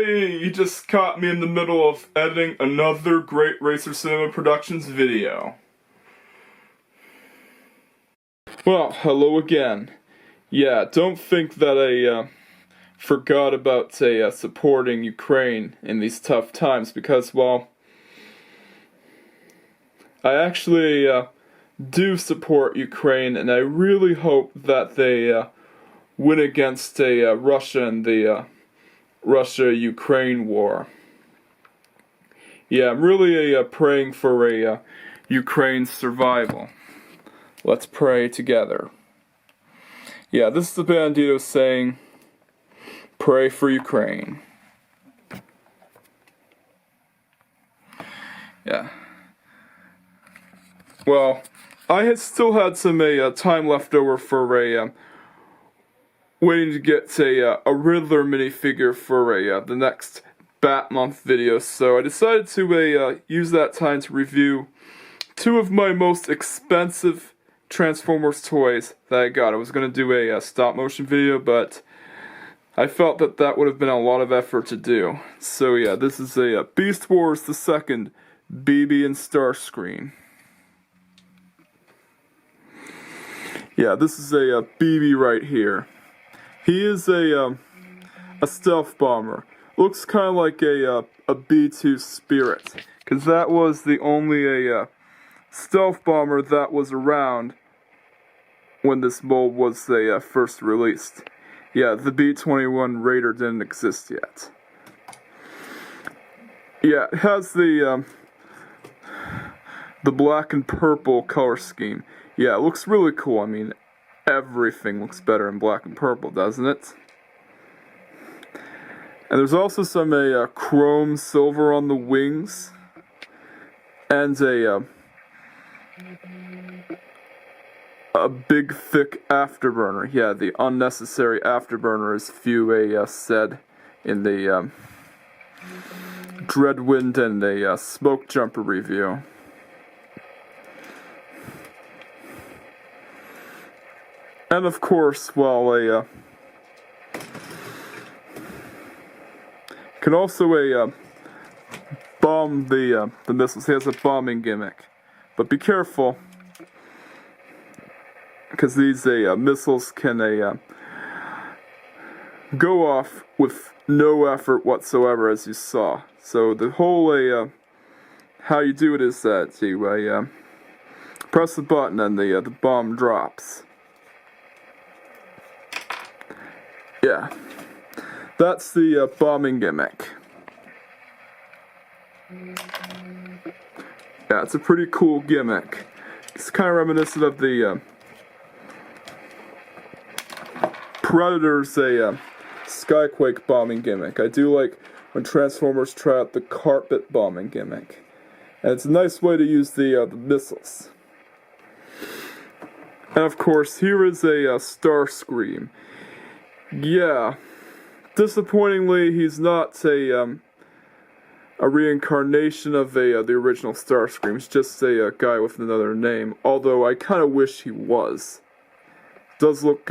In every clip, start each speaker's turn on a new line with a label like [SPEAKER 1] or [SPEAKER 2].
[SPEAKER 1] Hey, you just caught me in the middle of editing another Great Racer Cinema Productions video. Well, hello again. Yeah, don't think that I forgot about supporting Ukraine in these tough times because, well, I actually do support Ukraine, and I really hope that they win against Russia in the Russia-Ukraine war. Yeah, I'm really praying for Ukraine's survival. Let's pray together. Yeah, this is the Bandito saying, pray for Ukraine. Yeah. Well, I had still had some time left over for waiting to get a Riddler minifigure for the next Bat Month video, so I decided to use that time to review two of my most expensive Transformers toys that I got. I was going to do a stop motion video, but I felt that that would have been a lot of effort to do. So yeah, this is a Beast Wars the Second BB and Starscream. Yeah, this is a BB right here. He is a stealth bomber. Looks kind of like a B-2 Spirit, because that was the only stealth bomber that was around when this mold was first released. Yeah, the B-21 Raider didn't exist yet. Yeah, it has the black and purple color scheme. Yeah, it looks really cool. I mean, everything looks better in black and purple, doesn't it? And there's also some chrome silver on the wings, and a big thick afterburner. Yeah, the unnecessary afterburner, as few said in the Dreadwind and a Smoke Jumper review. And of course, well, can also bomb the missiles. He has a bombing gimmick, but be careful, because these missiles can go off with no effort whatsoever, as you saw. So the whole how you do it is that you press the button and the bomb drops. Yeah, that's the bombing gimmick. Yeah, it's a pretty cool gimmick. It's kind of reminiscent of the Predator's Skyquake bombing gimmick. I do like when Transformers try out the carpet bombing gimmick, and it's a nice way to use the missiles. And of course, here is a Starscream. Yeah, disappointingly, he's not a reincarnation of the original Starscream. He's just a guy with another name, although I kind of wish he was. Does look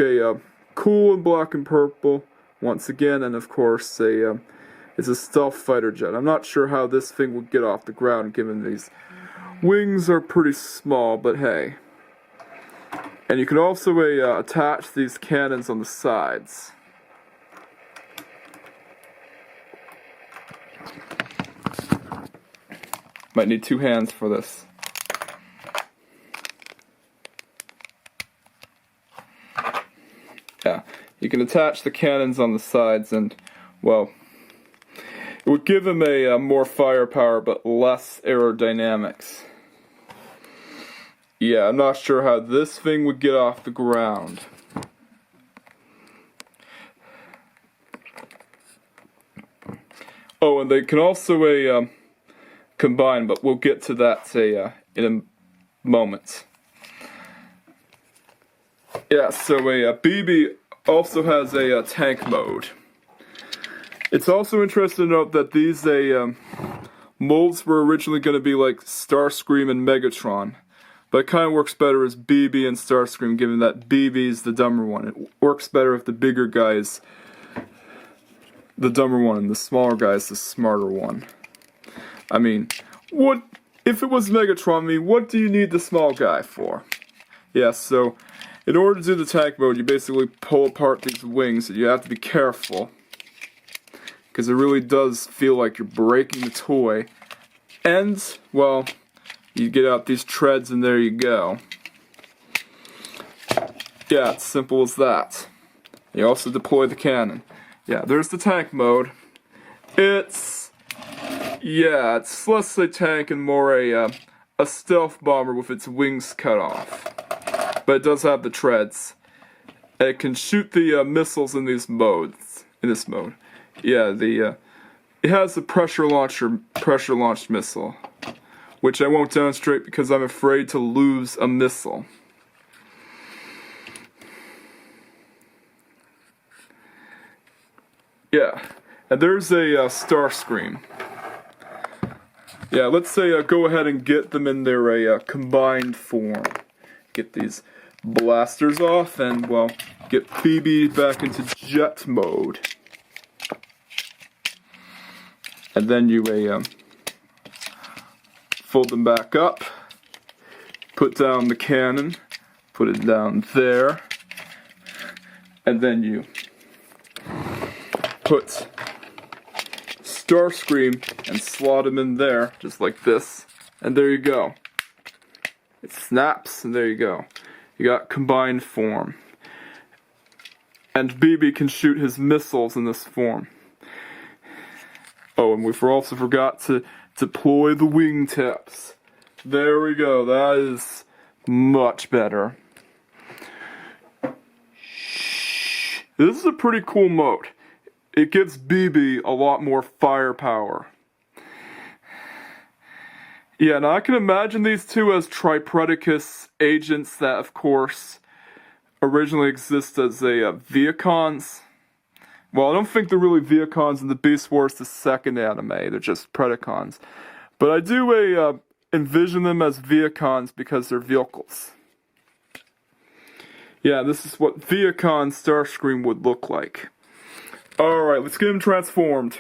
[SPEAKER 1] cool in black and purple, once again, and of course, it's a stealth fighter jet. I'm not sure how this thing would get off the ground, given these wings are pretty small, but hey. And you can also attach these cannons on the sides. Might need two hands for this. Yeah, you can attach the cannons on the sides and, well, it would give him a more firepower but less aerodynamics. Yeah, I'm not sure how this thing would get off the ground. Oh, and they can also combine, but we'll get to that in a moment. Yeah, so a BB also has a tank mode. It's also interesting to note that these molds were originally going to be like Starscream and Megatron. But it kind of works better as BB and Starscream, given that BB is the dumber one. It works better if the bigger guy is the dumber one, and the smaller guy is the smarter one. I mean, what if it was Megatron? I mean, what do you need the small guy for? Yeah, so in order to do the tank mode, you basically pull apart these wings, and you have to be careful, because it really does feel like you're breaking the toy. And, well, you get out these treads, and there you go. Yeah, it's simple as that. You also deploy the cannon. Yeah, there's the tank mode. It's less a tank and more a stealth bomber with its wings cut off. But it does have the treads. And it can shoot the missiles in these modes. In this mode. Yeah, it has a pressure launched missile. Which I won't demonstrate because I'm afraid to lose a missile. Yeah, and there's a Starscream. Yeah, let's say go ahead and get them in their combined form. Get these blasters off and, well, get Phoebe back into jet mode. And then you fold them back up, put down the cannon, put it down there, and then you put Starscream and slot him in there, just like this, and there you go. It snaps, and there you go. You got combined form. And BB can shoot his missiles in this form. Oh, and we also forgot to deploy the wingtips. There we go, that is much better. This is a pretty cool mode. It gives BB a lot more firepower. Yeah, now I can imagine these two as Tripredicus agents that, of course, originally exist as Viacons. Well, I don't think they're really Viacons in the Beast Wars, the second anime. They're just Predacons. But I do envision them as Viacons because they're vehicles. Yeah, this is what Viacon Starscream would look like. Alright, let's get him transformed.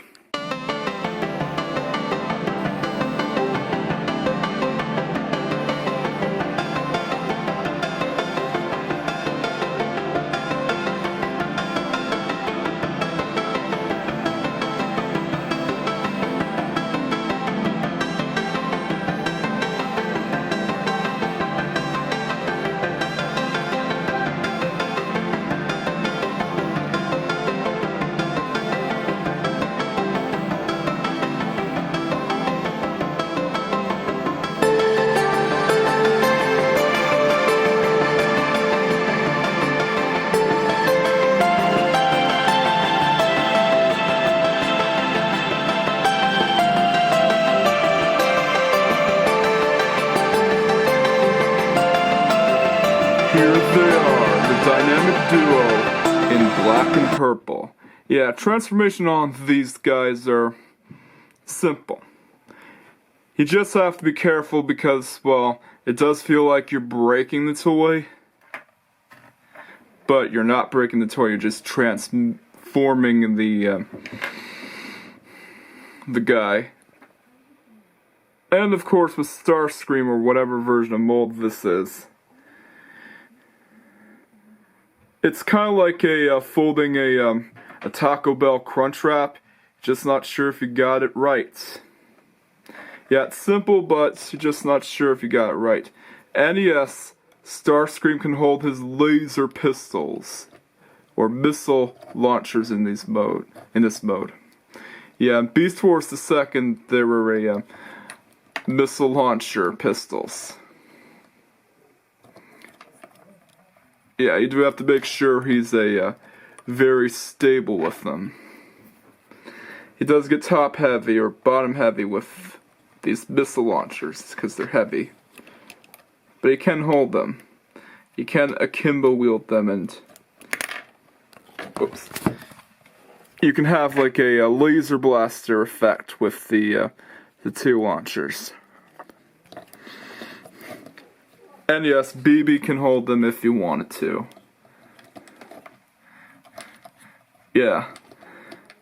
[SPEAKER 1] Here they are, the dynamic duo in black and purple. Yeah, transformation on these guys are simple. You just have to be careful because, well, it does feel like you're breaking the toy. But you're not breaking the toy, you're just transforming the guy. And of course with Starscream or whatever version of mold this is, it's kind of like folding a Taco Bell Crunch Wrap, just not sure if you got it right. Yeah, it's simple, but you're just not sure if you got it right. And yes, Starscream can hold his laser pistols, or missile launchers in this mode. Yeah, in Beast Wars the Second, there were missile launcher pistols. Yeah, you do have to make sure he's very stable with them. He does get top heavy or bottom heavy with these missile launchers because they're heavy. But he can hold them. He can akimbo wield them and... Oops. You can have like a laser blaster effect with the two launchers. And yes, BB can hold them if you wanted to. Yeah.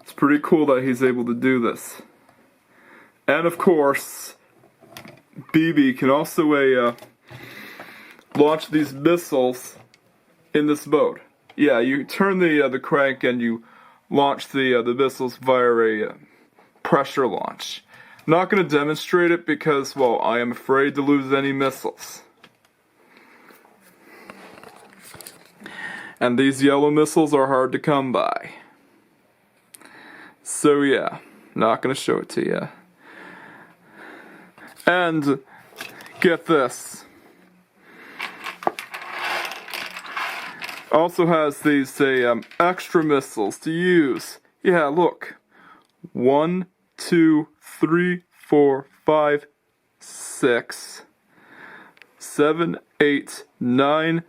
[SPEAKER 1] It's pretty cool that he's able to do this. And of course, BB can also launch these missiles in this mode. Yeah, you turn the crank and you launch the missiles via a pressure launch. Not going to demonstrate it because, well, I am afraid to lose any missiles. And these yellow missiles are hard to come by. So yeah, not going to show it to you. And get this. Also has these extra missiles to use. Yeah, look. 1, 2, 3, 4, 5, 6, 7, 8, 9,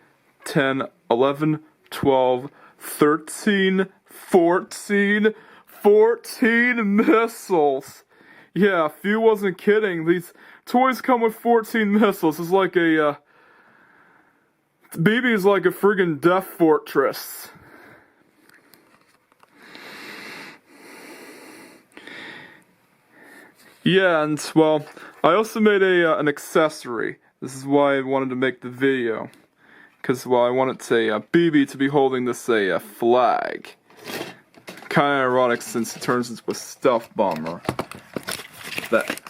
[SPEAKER 1] 10, 11, 12, 13, 14 missiles. Yeah, if you wasn't kidding, these toys come with 14 missiles. It's like a, BB is like a friggin' death fortress. Yeah, and, well, I also made an accessory. This is why I wanted to make the video. Because, well, I wanted BB to be holding this, flag. Kinda ironic since he turns into a stealth bomber that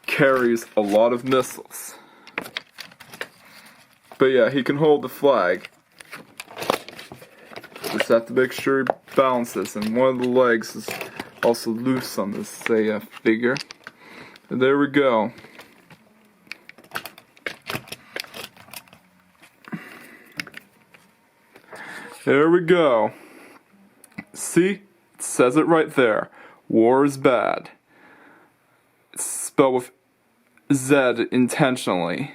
[SPEAKER 1] carries a lot of missiles. But yeah, he can hold the flag. Just have to make sure he balances, and one of the legs is also loose on this, figure. And there we go. There we go. See? It says it right there. War is bad. It's spelled with Z intentionally.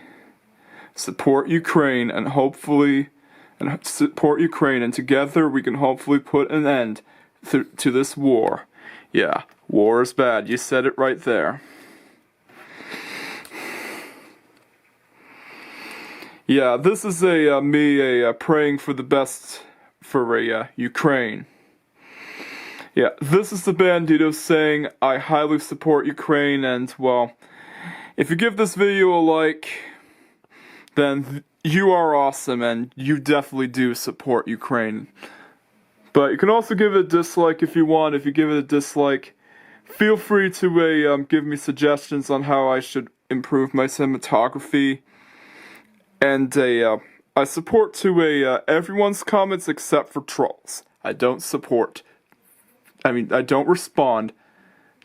[SPEAKER 1] Support Ukraine and support Ukraine, and together we can hopefully put an end to this war. Yeah, war is bad. You said it right there. Yeah, this is me praying for the best for Ukraine. Yeah, this is the Bandito saying I highly support Ukraine, and, well, if you give this video a like, then you are awesome and you definitely do support Ukraine. But you can also give it a dislike if you want. If you give it a dislike, feel free to give me suggestions on how I should improve my cinematography. And I support everyone's comments except for trolls. I don't respond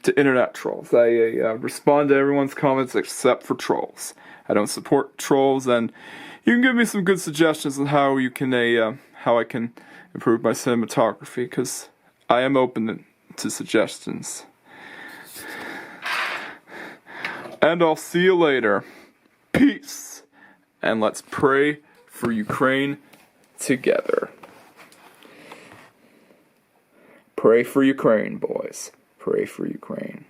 [SPEAKER 1] to internet trolls. I respond to everyone's comments except for trolls. I don't support trolls, and you can give me some good suggestions on how you can how I can improve my cinematography, because I am open to suggestions. And I'll see you later. Peace. And let's pray for Ukraine together. Pray for Ukraine, boys. Pray for Ukraine.